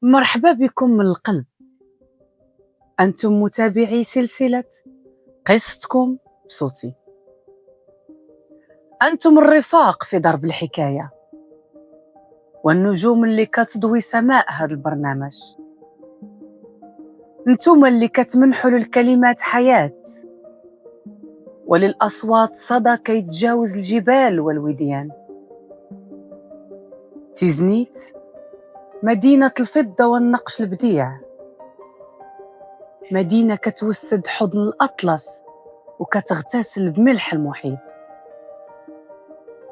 مرحبا بكم من القلب. أنتم متابعي سلسلة قصتكم بصوتي. أنتم الرفاق في درب الحكاية والنجوم اللي كتضوي سماء هذا البرنامج. أنتم اللي كتمنحوا للكلمات حياة وللأصوات صدى كيتجاوز الجبال والوديان. تيزنيت مدينة الفضة والنقش البديع، مدينة كتوسد حضن الأطلس وكتغتسل بملح المحيط.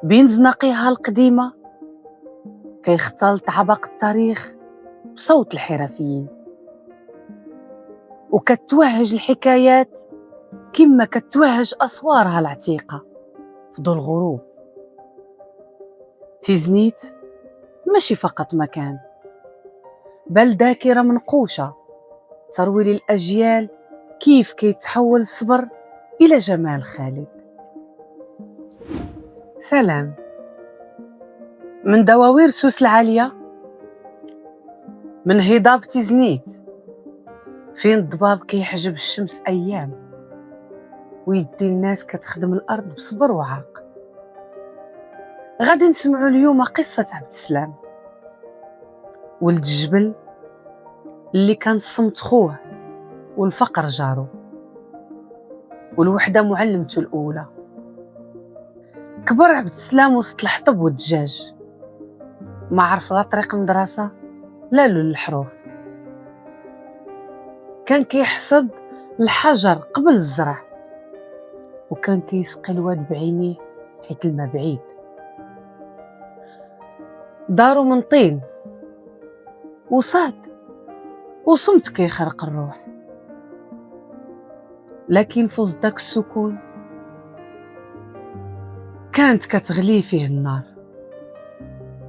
بين زناقيها القديمة كيختلط عبق التاريخ بصوت الحرفيين، وكتوهج الحكايات كما كتوهج أسوارها العتيقة في ضوء الغروب. تيزنيت ماشي فقط مكان، بل ذاكرة منقوشة تروي للأجيال كيف كيتحول الصبر إلى جمال خالد. سلام من دواوير سوس العالية، من هضاب تيزنيت فين الضباب كيحجب الشمس أيام ويدي الناس كتخدم الأرض بصبر وعاق. غادي نسمعوا اليوم قصة عبد السلام، ولد الجبل اللي كان الصمت خوه والفقر جارو والوحدة معلمته الأولى. كبر عبد السلام وسط الحطب والدجاج، ما عرف لا طريق المدرسة لا للحروف. كان كيحصد الحجر قبل الزرع، وكان كيسقي الواد بعينيه حيت الماء بعيد. دارو من طين وصاد وصمت كيخرق الروح، لكن في وسط داك السكون كانت كتغلي فيه النار،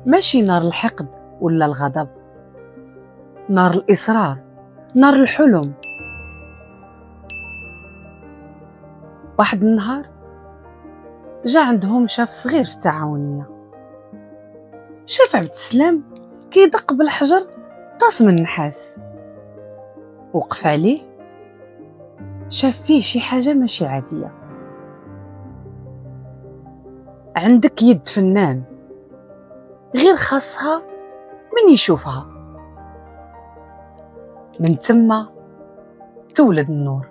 ماشي نار الحقد ولا الغضب، نار الإصرار، نار الحلم. واحد النهار جا عندهم شاف صغير في التعاونية، شاف عبد السلام كيدق بالحجر طاس من النحاس، وقف عليه شاف فيه شي حاجة ماشي عادية. عندك يد فنان، غير خاصها من يشوفها. من تما تولد النور.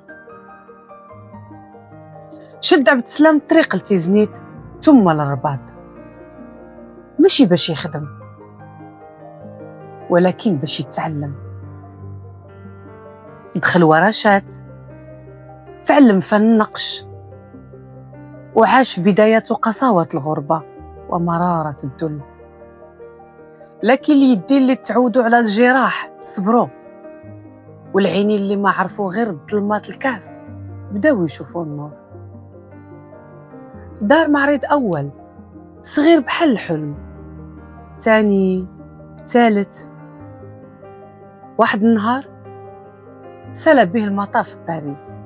شد عبد السلام الطريق لتيزنيت ثم للرباط، ماشي باش يخدم ولكن باش يتعلم. دخل ورشات، تعلم فن النقش، وعاش في بدايته قساوة الغربة ومرارة الذل. لكن اليدين اللي تعودوا على الجراح صبروا، والعينين اللي ما عرفوا غير الظلمات الكهف بداو يشوفوا النور. دار معرض أول صغير بحال الحلم، ثاني، ثالث. واحد النهار سال به المطاف في باريس،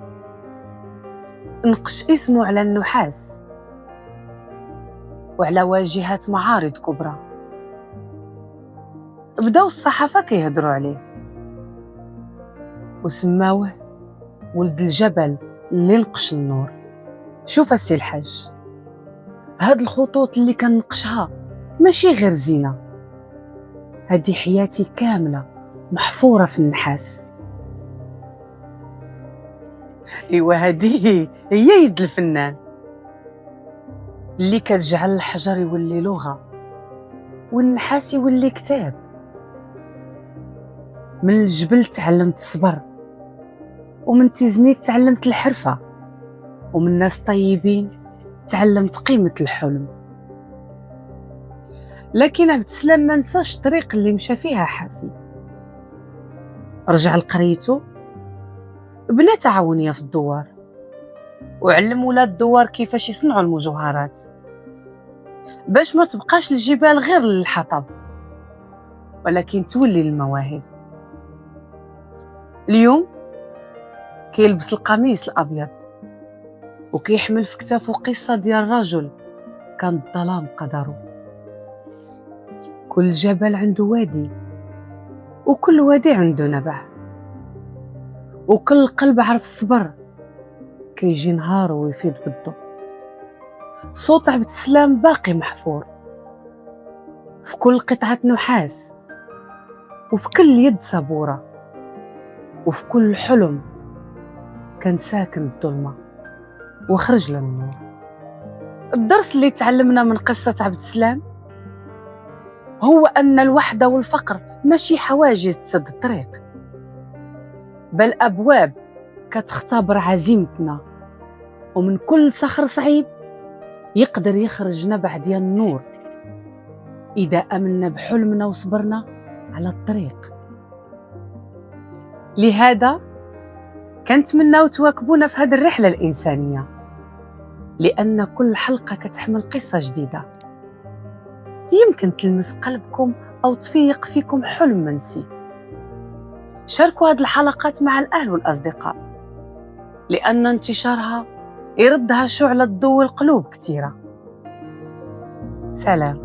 نقش اسمه على النحاس وعلى واجهات معارض كبرى. بداو الصحافة كيهضروا عليه وسماوه ولد الجبل اللي نقش النور. شوف السي الحاج، هاد الخطوط اللي كنقشها ماشي غير زينة، هادي حياتي كاملة محفورة في النحاس. ايوا هادي هي يد الفنان اللي كتجعل الحجر يولي لغة والنحاس يولي كتاب. من الجبل تعلمت الصبر، ومن تيزنيت تعلمت الحرفة، ومن ناس طيبين تعلمت قيمة الحلم. لكن عبد السلام ما نساش الطريق اللي مشى فيها حافي. رجع لقريته، بنى تعاونية في الدوار، وعلم ولاد الدوار كيفاش يصنعوا المجوهرات باش ما تبقاش الجبال غير للحطب ولكن تولي للمواهب. اليوم كيلبس القميص الأبيض وكيحمل في كتافه قصة ديال رجل كان الظلام قدره. كل جبل عنده وادي، وكل وادي عنده نبع، وكل قلب عرف الصبر كيجي نهار ويفيض بالضو. صوت عبد السلام باقي محفور في كل قطعة نحاس، وفي كل يد صبورة، وفي كل حلم كان ساكن الظلمة وخرج للنور. الدرس اللي تعلمنا من قصة عبد السلام هو أن الوحدة والفقر ماشي حواجز تسد الطريق، بل أبواب كتختبر عزيمتنا، ومن كل صخر صعيب يقدر يخرج نبع ديال النور إذا أمنا بحلمنا وصبرنا على الطريق. لهذا كنتمناو تواكبونا في هذه الرحلة الإنسانية، لأن كل حلقة كتحمل قصة جديدة يمكن تلمس قلبكم أو تفيق فيكم حلم منسي. شاركوا هذه الحلقات مع الأهل والأصدقاء، لأن انتشارها يردها شعلة ضوء القلوب كثيرة. سلام.